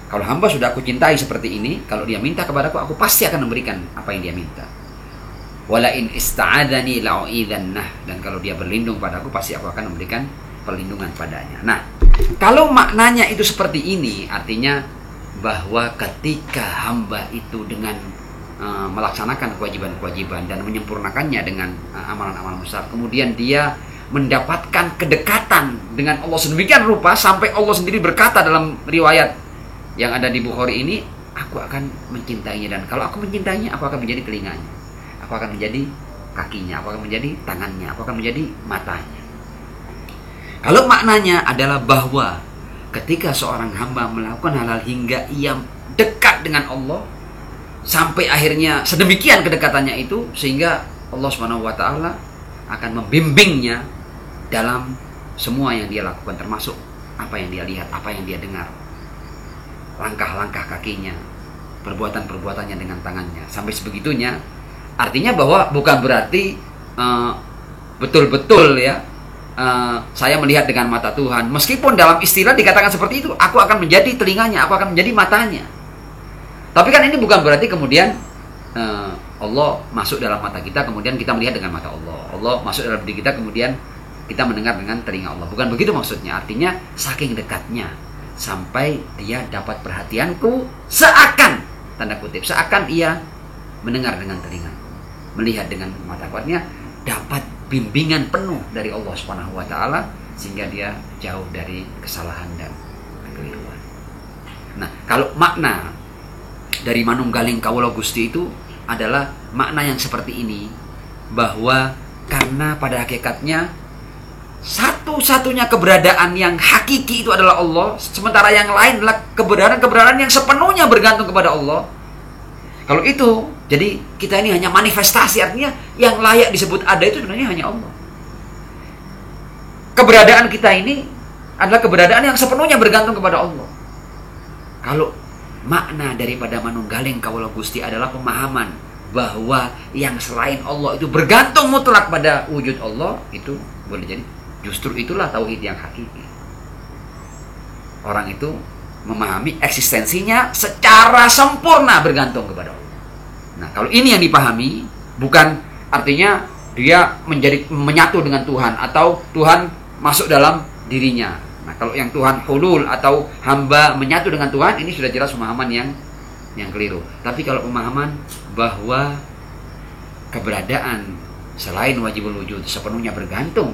kalau hamba sudah aku cintai seperti ini, kalau dia minta kepadaku, aku pasti akan memberikan apa yang dia minta. Wala in ista'adzani la'u'idzannah, dan kalau dia berlindung padaku, pasti aku akan memberikan perlindungan padanya. Nah, kalau maknanya itu seperti ini, artinya bahwa ketika hamba itu dengan melaksanakan kewajiban-kewajiban dan menyempurnakannya dengan amalan-amalan besar, kemudian dia mendapatkan kedekatan dengan Allah sedemikian rupa sampai Allah sendiri berkata dalam riwayat yang ada di Bukhari ini, aku akan mencintainya, dan kalau aku mencintainya, aku akan menjadi telinganya, aku akan menjadi kakinya, aku akan menjadi tangannya, aku akan menjadi matanya. Kalau maknanya adalah bahwa ketika seorang hamba melakukan hal-hal hingga ia dekat dengan Allah, sampai akhirnya sedemikian kedekatannya itu, sehingga Allah SWT akan membimbingnya dalam semua yang dia lakukan, termasuk apa yang dia lihat, apa yang dia dengar, langkah-langkah kakinya, perbuatan-perbuatannya dengan tangannya, sampai sebegitunya. Artinya bahwa bukan berarti betul-betul, ya, saya melihat dengan mata Tuhan, meskipun dalam istilah dikatakan seperti itu, aku akan menjadi telinganya, aku akan menjadi matanya. Tapi kan ini bukan berarti kemudian Allah masuk dalam mata kita, kemudian kita melihat dengan mata Allah. Allah masuk dalam diri kita, kemudian kita mendengar dengan telinga Allah. Bukan begitu maksudnya. Artinya saking dekatnya, sampai dia dapat perhatianku seakan, tanda kutip, seakan ia mendengar dengan telinga, melihat dengan mata, kuatnya dapat bimbingan penuh dari Allah SWT, sehingga dia jauh dari kesalahan dan kekeliruan. Nah, kalau makna dari manunggaling kawula Gusti itu adalah makna yang seperti ini, bahwa karena pada hakikatnya satu-satunya keberadaan yang hakiki itu adalah Allah, sementara yang lain adalah keberadaan-keberadaan yang sepenuhnya bergantung kepada Allah. Kalau itu, jadi kita ini hanya manifestasi, artinya yang layak disebut ada itu sebenarnya hanya Allah. Keberadaan kita ini adalah keberadaan yang sepenuhnya bergantung kepada Allah. Kalau makna daripada manunggaling kawula Gusti adalah pemahaman bahwa yang selain Allah itu bergantung mutlak pada wujud Allah, itu boleh jadi justru itulah tauhid yang hakiki. Orang itu memahami eksistensinya secara sempurna bergantung kepada Allah. Nah, kalau ini yang dipahami, bukan artinya dia menjadi menyatu dengan Tuhan atau Tuhan masuk dalam dirinya. Nah, kalau yang Tuhan hulul atau hamba menyatu dengan Tuhan, ini sudah jelas pemahaman yang keliru. Tapi kalau pemahaman bahwa keberadaan selain wajibul wujud sepenuhnya bergantung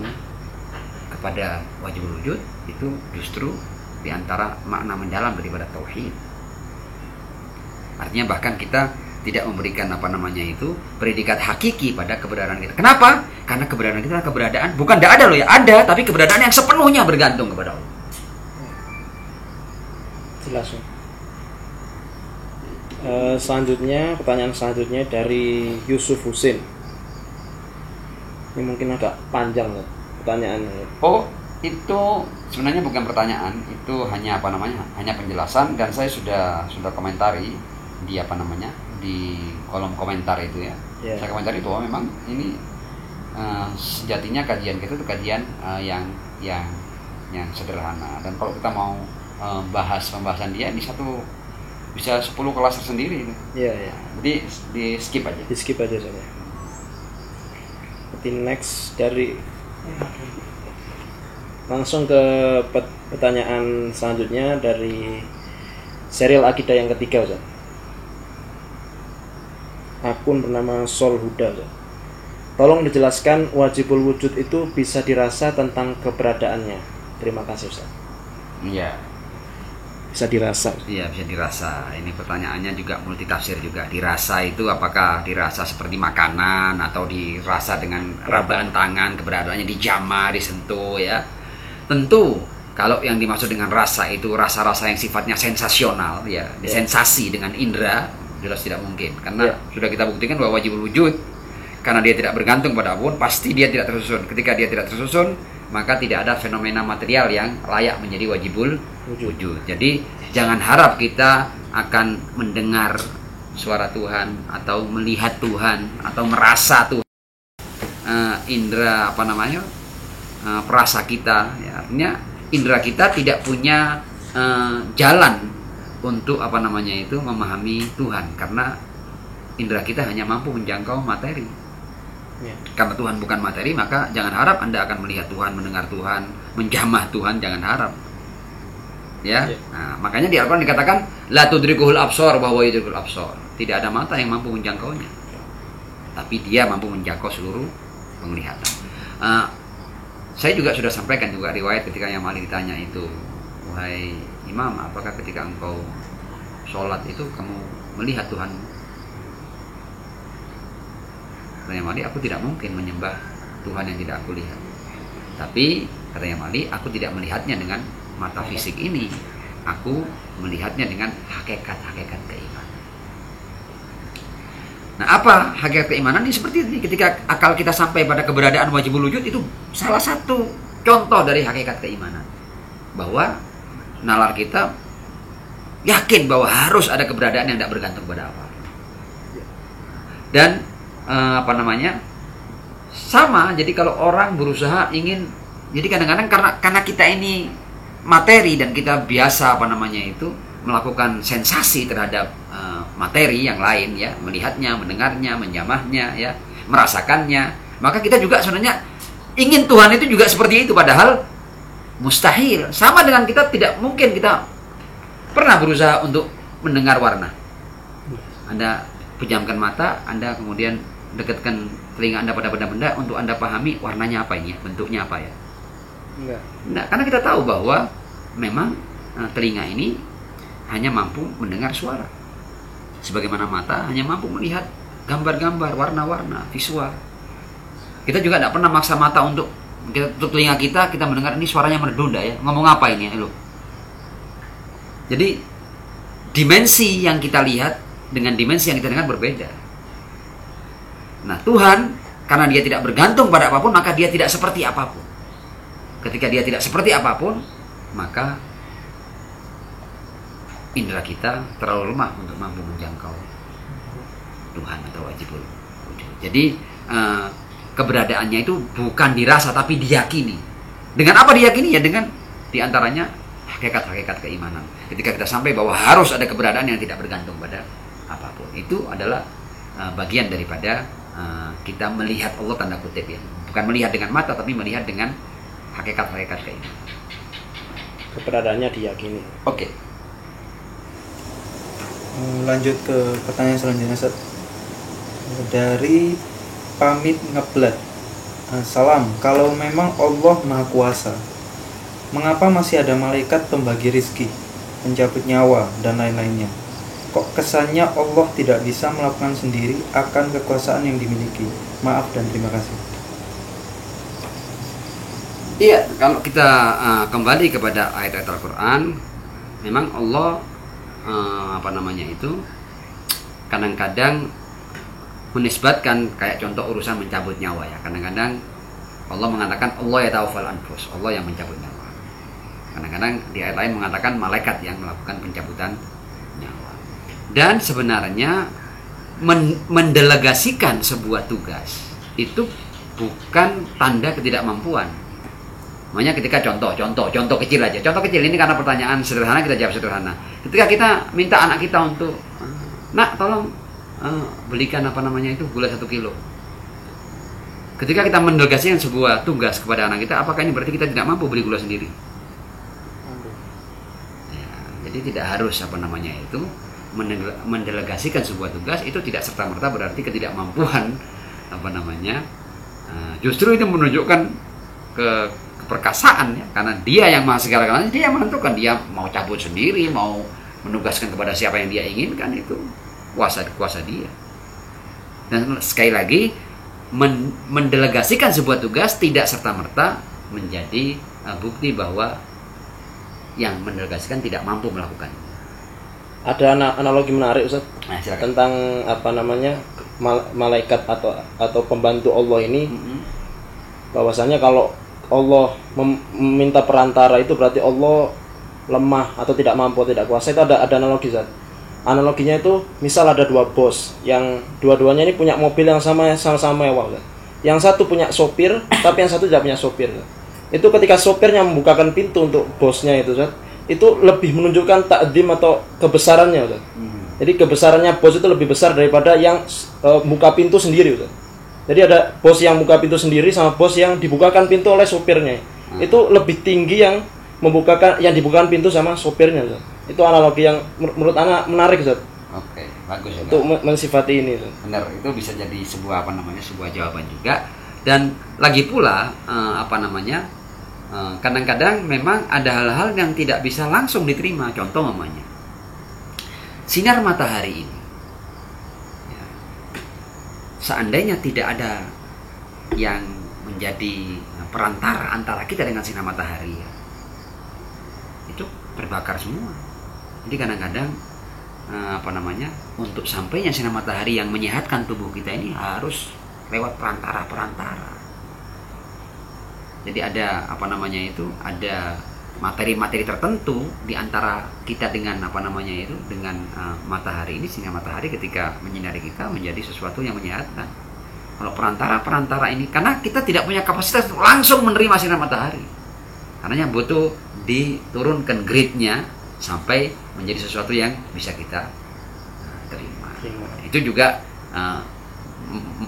kepada wajibul wujud, itu justru diantara makna mendalam daripada tauhid. Artinya bahkan kita tidak memberikan predikat hakiki pada keberadaan kita. Kenapa? Karena keberadaan kita adalah keberadaan bukan tidak ada loh ya, ada, tapi keberadaan yang sepenuhnya bergantung kepada Allah. Jelas. Selanjutnya, pertanyaan selanjutnya dari Yusuf Husin. Ini mungkin agak panjang loh pertanyaannya. Oh, itu sebenarnya bukan pertanyaan, itu hanya hanya penjelasan, dan saya sudah komentari di di kolom komentar itu ya. Yeah. Saya komentari bahwa memang ini sejatinya kajian kita itu kajian yang sederhana, dan kalau kita mau bahas pembahasan dia ini bisa 10 kelas tersendiri itu. Iya, yeah. Jadi di skip aja. Di skip aja saja. Nanti next dari Langsung ke pertanyaan selanjutnya dari serial akidah yang ketiga, Ustaz. Akun bernama Sol Huda, Ustaz. Tolong dijelaskan wajibul wujud itu bisa dirasa tentang keberadaannya. Terima kasih, Ustaz. Iya. Bisa dirasa. Iya, bisa dirasa. Ini pertanyaannya juga multitafsir juga. Dirasa itu apakah dirasa seperti makanan atau dirasa dengan rabaan tangan, keberadaannya dijamah, disentuh ya. Tentu kalau yang dimaksud dengan rasa itu rasa-rasa yang sifatnya sensasional ya, sensasi dengan indera, jelas tidak mungkin. Karena sudah kita buktikan bahwa wajibul wujud karena dia tidak bergantung pada apapun, pasti dia tidak tersusun. Ketika dia tidak tersusun, maka tidak ada fenomena material yang layak menjadi wajibul wujud. Jadi jangan harap kita akan mendengar suara Tuhan atau melihat Tuhan atau merasa Tuhan. Indera perasa kita, ya, artinya indera kita tidak punya jalan untuk memahami Tuhan, karena indera kita hanya mampu menjangkau materi. Karena Tuhan bukan materi, maka jangan harap Anda akan melihat Tuhan, mendengar Tuhan, menjamah Tuhan, jangan harap. Ya. Nah, makanya di Al-Qur'an dikatakan la tudrikuhul absar wa huwa yudrikul absar. Tidak ada mata yang mampu menjangkaunya. Tapi dia mampu menjangkau seluruh penglihatan. Saya juga sudah sampaikan juga riwayat ketika yang Malik ditanya itu, wahai Imam, apakah ketika engkau sholat itu kamu melihat Tuhan? Katanya Malik, aku tidak mungkin menyembah Tuhan yang tidak aku lihat. Tapi katanya Malik, aku tidak melihatnya dengan mata fisik ini, aku melihatnya dengan hakikat-hakikat keimanan. Nah, apa hakikat keimanan ini? Seperti ini, ketika akal kita sampai pada keberadaan wajibul wujud, itu salah satu contoh dari hakikat keimanan, bahwa nalar kita yakin bahwa harus ada keberadaan yang tidak bergantung pada apa. Dan sama. Jadi kalau orang berusaha ingin, jadi kadang-kadang karena kita ini materi dan kita biasa melakukan sensasi terhadap materi yang lain ya, melihatnya, mendengarnya, menjamahnya ya, merasakannya, maka kita juga sebenarnya ingin Tuhan itu juga seperti itu, padahal mustahil. Sama dengan kita tidak mungkin kita pernah berusaha untuk mendengar warna. Anda pejamkan mata, Anda kemudian dekatkan telinga Anda pada benda-benda untuk Anda pahami warnanya apa ini ya, bentuknya apa ya. Nah, karena kita tahu bahwa memang telinga ini hanya mampu mendengar suara, sebagaimana mata hanya mampu melihat gambar-gambar, warna-warna, visual. Kita juga tidak pernah maksa mata untuk telinga kita mendengar ini suaranya merdu ya, ngomong apa ini ya, lo. Jadi dimensi yang kita lihat dengan dimensi yang kita dengar berbeda. Nah, Tuhan karena dia tidak bergantung pada apapun, maka dia tidak seperti apapun. Ketika dia tidak seperti apapun, maka indera kita terlalu lemah untuk mampu menjangkau Tuhan atau wajibul wujud. Jadi keberadaannya itu bukan dirasa tapi diyakini. Dengan apa diyakini? Ya dengan diantaranya hakikat-hakikat keimanan. Ketika kita sampai bahwa harus ada keberadaan yang tidak bergantung pada apapun, itu adalah bagian daripada kita melihat Allah, tanda kutip ya, bukan melihat dengan mata tapi melihat dengan hakikat-hakikat keimanan. Keberadaannya diyakini. Oke. Lanjut ke pertanyaan selanjutnya, Ustaz. Dari Pamit Ngeblat. Salam, kalau memang Allah Maha Kuasa, mengapa masih ada malaikat pembagi rizki, pencabut nyawa, dan lain-lainnya? Kok kesannya Allah tidak bisa melakukan sendiri akan kekuasaan yang dimiliki? Maaf dan terima kasih. Iya, kalau kita kembali kepada ayat-ayat Al-Quran, memang Allah kadang-kadang menisbatkan, kayak contoh urusan mencabut nyawa ya. Kadang-kadang Allah mengatakan Allah ya taufal anfus, Allah yang mencabut nyawa. Kadang-kadang di ayat lain mengatakan malaikat yang melakukan pencabutan nyawa. Dan sebenarnya mendelegasikan sebuah tugas itu bukan tanda ketidakmampuan. Makanya ketika contoh kecil aja. Contoh kecil ini karena pertanyaan sederhana, kita jawab sederhana. Ketika kita minta anak kita untuk, nak tolong belikan gula 1 kilo. ketika kita mendelegasikan sebuah tugas kepada anak kita, apakah ini berarti kita tidak mampu beli gula sendiri? Ya, jadi tidak harus mendelegasikan sebuah tugas itu tidak serta-merta berarti ketidakmampuan justru itu menunjukkan keperkasaan ya, karena dia yang maha segala-galanya, dia yang menentukan, dia mau cabut sendiri, mau menugaskan kepada siapa yang dia inginkan, itu kuasa dia. Dan sekali lagi, mendelegasikan sebuah tugas tidak serta-merta menjadi bukti bahwa yang mendelegasikan tidak mampu melakukan. Ada analogi menarik Ustaz, Nah, silakan. tentang malaikat atau pembantu Allah ini. Bahwasanya kalau Allah meminta perantara itu berarti Allah lemah atau tidak mampu, tidak kuasa. Itu ada analogi Ustaz. Analoginya itu misal ada dua bos yang dua-duanya ini punya mobil yang sama-sama mewah Ustaz. Yang satu punya sopir tapi yang satu tidak punya sopir Ustaz. Itu ketika sopirnya membukakan pintu untuk bosnya itu Ustaz, itu lebih menunjukkan takdim atau kebesarannya Ustaz. Jadi kebesarannya bos itu lebih besar daripada yang buka pintu sendiri Ustaz. Jadi ada bos yang buka pintu sendiri sama bos yang dibukakan pintu oleh sopirnya. Itu lebih tinggi yang dibukakan pintu sama sopirnya Ustaz. Itu analogi yang menurut anak menarik Ustaz. Oke, bagus ya. Untuk mensifati ini Ustaz. Benar, itu bisa jadi sebuah sebuah jawaban juga. Dan lagi pula kadang-kadang memang ada hal-hal yang tidak bisa langsung diterima. Contoh sinar matahari ini, ya, seandainya tidak ada yang menjadi perantara antara kita dengan sinar matahari, ya, itu terbakar semua. Jadi kadang-kadang untuk sampainya sinar matahari yang menyehatkan tubuh kita ini harus lewat perantara. Jadi ada ada materi-materi tertentu di antara kita dengan matahari ini, sehingga matahari ketika menyinari kita menjadi sesuatu yang menyehatkan. Kalau perantara ini, karena kita tidak punya kapasitas langsung menerima sinar matahari, karenanya butuh diturunkan grade-nya sampai menjadi sesuatu yang bisa kita terima. Itu juga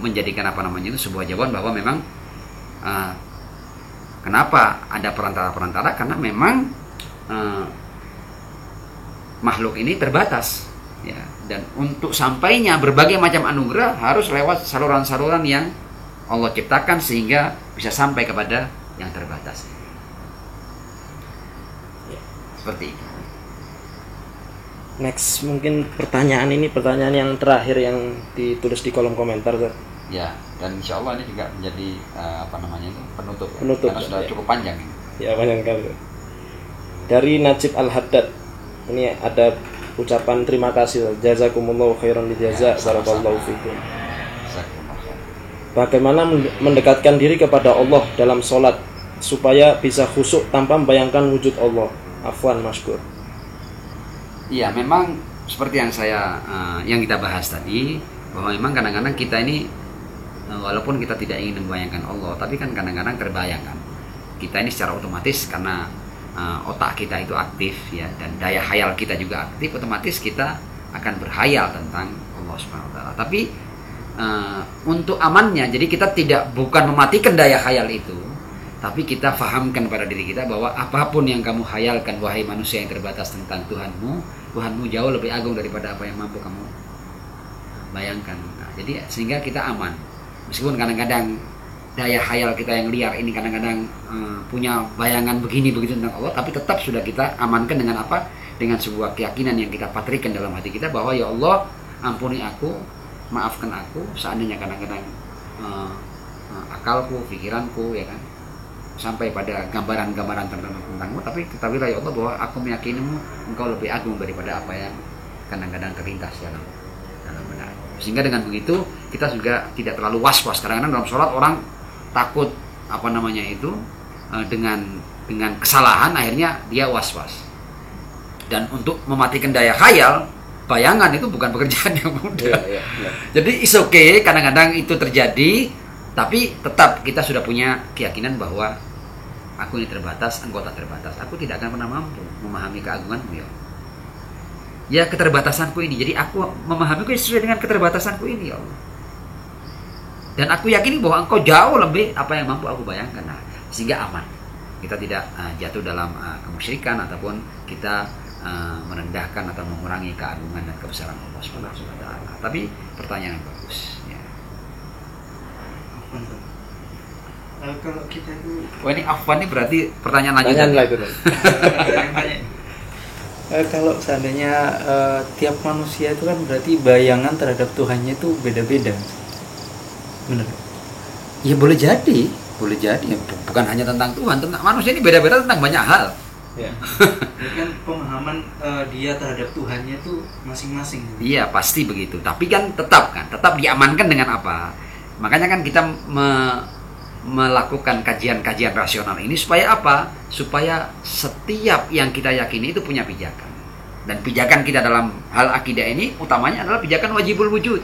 menjadikan sebuah jawaban bahwa memang kenapa ada perantara-perantara, karena memang makhluk ini terbatas, ya, dan untuk sampainya berbagai macam anugerah harus lewat saluran-saluran yang Allah ciptakan sehingga bisa sampai kepada yang terbatas. Seperti itu. Next, mungkin pertanyaan yang terakhir yang ditulis di kolom komentar Ustaz. Ya, dan insya Allah ini juga menjadi penutup ya? Penutup, karena sudah ya. cukup panjang ini. Ya, panjang sekali. Dari Najib Al-Haddad, ini ada ucapan terima kasih. Jazakumullahu khairan lijaza, barakallahu fikum. Bagaimana mendekatkan diri kepada Allah dalam sholat supaya bisa khusyuk tanpa membayangkan wujud Allah? Afwan maskur. Iya, memang seperti yang kita bahas tadi, bahwa memang kadang-kadang kita ini walaupun kita tidak ingin membayangkan Allah, tapi kan kadang-kadang terbayangkan. Kita ini secara otomatis karena otak kita itu aktif, ya, dan daya khayal kita juga aktif, otomatis kita akan berkhayal tentang Allah Subhanahu wa taala. Tapi untuk amannya, jadi kita bukan mematikan daya khayal itu, tapi kita fahamkan pada diri kita bahwa apapun yang kamu khayalkan, wahai manusia yang terbatas, tentang Tuhanmu jauh lebih agung daripada apa yang mampu kamu bayangkan. Nah, jadi sehingga kita aman. Meskipun kadang-kadang daya khayal kita yang liar ini kadang-kadang punya bayangan begini begitu tentang Allah, tapi tetap sudah kita amankan dengan apa? Dengan sebuah keyakinan yang kita patrikan dalam hati kita bahwa ya Allah, ampuni aku, maafkan aku seandainya kadang-kadang akalku, pikiranku, ya kan, sampai pada gambaran-gambaran tertentu tentangmu, tapi ketahuilah ya Allah bahwa aku meyakinimu, engkau lebih agung daripada apa yang kadang-kadang terlintas dalam benak. Sehingga dengan begitu kita juga tidak terlalu was-was. Kadang-kadang dalam sholat orang takut dengan kesalahan, akhirnya dia was-was. Dan untuk mematikan daya khayal, bayangan itu bukan pekerjaan yang mudah. Ya. Jadi it's okay, kadang-kadang itu terjadi, tapi tetap kita sudah punya keyakinan bahwa aku ini terbatas, engkau tak terbatas. Aku tidak akan pernah mampu memahami keagunganmu, ya. Ya, keterbatasanku ini. Jadi aku memahamiku sesuai dengan keterbatasanku ini, ya Allah. Dan aku yakini bahwa engkau jauh lebih apa yang mampu aku bayangkan. Nah, sehingga aman. Kita tidak jatuh dalam kemusyrikan ataupun kita merendahkan atau mengurangi keagungan dan kebesaran Allah Subhanahu wa taala. Tapi pertanyaan yang bagus ya. Kalau kita itu Ini afwan ini berarti pertanyaan lanjutan. Kalau seandainya tiap manusia itu kan berarti bayangan terhadap Tuhannya itu beda-beda. Benar? Ya boleh jadi. Bukan hanya tentang Tuhan, tentang manusia ini beda-beda tentang banyak hal. Ya. Ini kan pemahaman dia terhadap Tuhannya itu masing-masing. Iya, pasti begitu. Tapi kan tetap diamankan dengan apa? Makanya kan kita melakukan kajian-kajian rasional ini supaya apa? Supaya setiap yang kita yakini itu punya pijakan. Dan pijakan kita dalam hal akidah ini utamanya adalah pijakan wajibul wujud.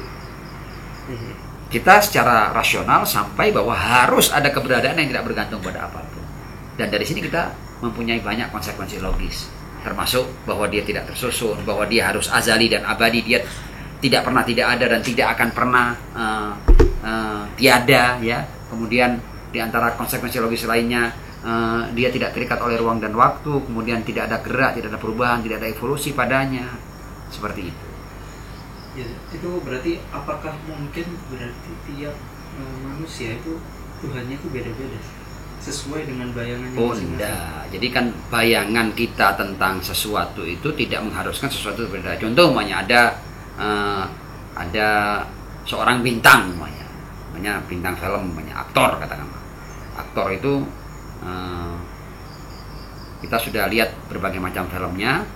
Kita secara rasional sampai bahwa harus ada keberadaan yang tidak bergantung pada apapun. Dan dari sini kita mempunyai banyak konsekuensi logis, termasuk bahwa dia tidak tersusun, bahwa dia harus azali dan abadi, dia tidak pernah tidak ada dan tidak akan pernah tiada ya. Kemudian di antara konsekuensi logis lainnya, dia tidak terikat oleh ruang dan waktu, kemudian tidak ada gerak, tidak ada perubahan, tidak ada evolusi padanya, seperti itu. Ya, itu berarti apakah mungkin berarti tiap manusia itu Tuhannya itu beda-beda sesuai dengan bayangannya masing-masing? Enggak. Jadi kan bayangan kita tentang sesuatu itu tidak mengharuskan sesuatu berbeda. Contoh umpamanya ada seorang bintang umpamanya bintang film, umpamanya aktor katakanlah. Aktor itu kita sudah lihat berbagai macam filmnya.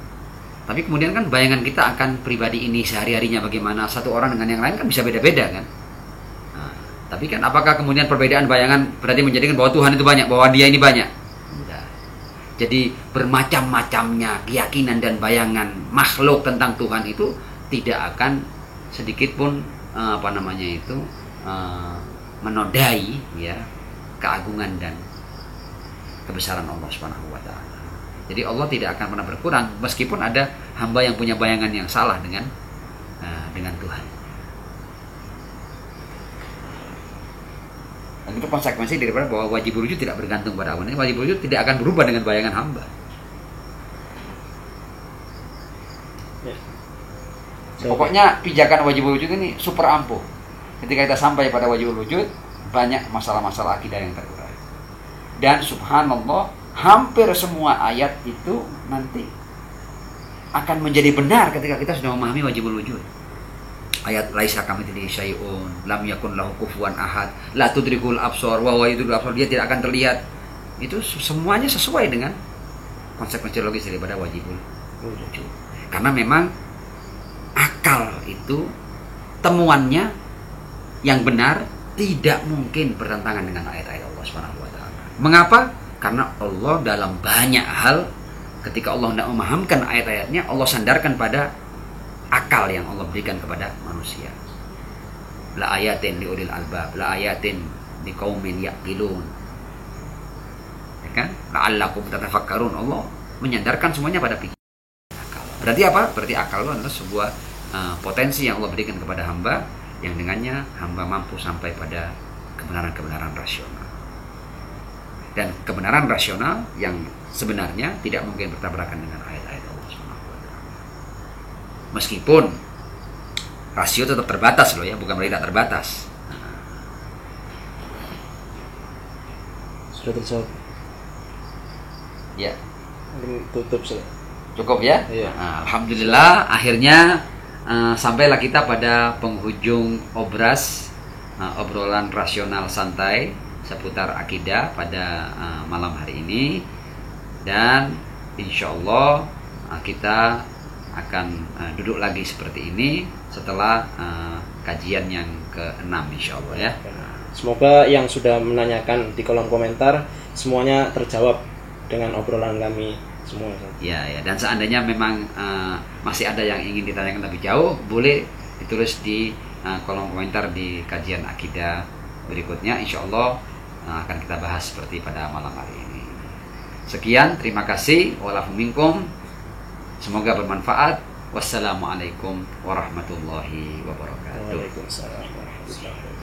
Tapi kemudian kan bayangan kita akan pribadi ini sehari-harinya bagaimana, satu orang dengan yang lain kan bisa beda-beda kan. Nah, tapi kan apakah kemudian perbedaan bayangan berarti menjadikan bahwa Tuhan itu banyak, bahwa dia ini banyak? Tidak. Jadi bermacam-macamnya keyakinan dan bayangan makhluk tentang Tuhan itu tidak akan sedikit pun menodai ya keagungan dan kebesaran Allah Subhanahu wa taala. Jadi Allah tidak akan pernah berkurang meskipun ada hamba yang punya bayangan yang salah dengan Tuhan. Dan itu konsekuensi daripada bahwa wajib wujud tidak bergantung pada Allah. Wajib wujud tidak akan berubah dengan bayangan hamba. Ya. Pokoknya pijakan wajib wujud ini super ampuh. Ketika kita sampai pada wajib wujud, banyak masalah-masalah akidah yang terurai. Dan subhanallah, hampir semua ayat itu nanti akan menjadi benar ketika kita sudah memahami wajibul wujud. Ayat laisa kamitslihi syai'un, lam yakun lahu kufuwan ahad, la tudrikul absar wa huwa yudrikul absar, dia tidak akan terlihat. Itu semuanya sesuai dengan konsekuensi logis daripada wajibul wujud. Karena memang akal itu temuannya yang benar tidak mungkin bertentangan dengan ayat-ayat Allah Subhanahu wa taala. Mengapa? Karena Allah dalam banyak hal ketika Allah hendak memahamkan ayat-ayatnya, Allah sandarkan pada akal yang Allah berikan kepada manusia. La ayatin liulil albab, la ayatin liqaumin yaqilun. Ya kan? La'allakum tatafakkarun. Allah menyandarkan semuanya pada pikiran akal. Berarti apa? Berarti akal itu adalah sebuah potensi yang Allah berikan kepada hamba yang dengannya hamba mampu sampai pada kebenaran-kebenaran rasional. Dan kebenaran rasional yang sebenarnya tidak mungkin bertabrakan dengan ayat-ayat Allah Subhanahu wa taala. Meskipun rasio tetap terbatas loh ya, bukan berarti tidak terbatas. Sudah terjawab. Ya. Tutup sudah. Cukup ya? Iya. Nah, alhamdulillah akhirnya sampailah kita pada penghujung obrolan rasional santai seputar akidah pada malam hari ini, dan insya Allah kita akan duduk lagi seperti ini setelah kajian yang ke-6 insya Allah ya. Semoga yang sudah menanyakan di kolom komentar semuanya terjawab dengan obrolan kami semua. Ya, dan seandainya memang masih ada yang ingin ditanyakan lebih jauh, boleh ditulis di kolom komentar di kajian akidah berikutnya, insya Allah akan kita bahas seperti pada malam hari ini. Sekian, terima kasih. Wa'alaikum minkum. Semoga bermanfaat. Wassalamualaikum warahmatullahi wabarakatuh. Waalaikumsalam warahmatullahi wabarakatuh.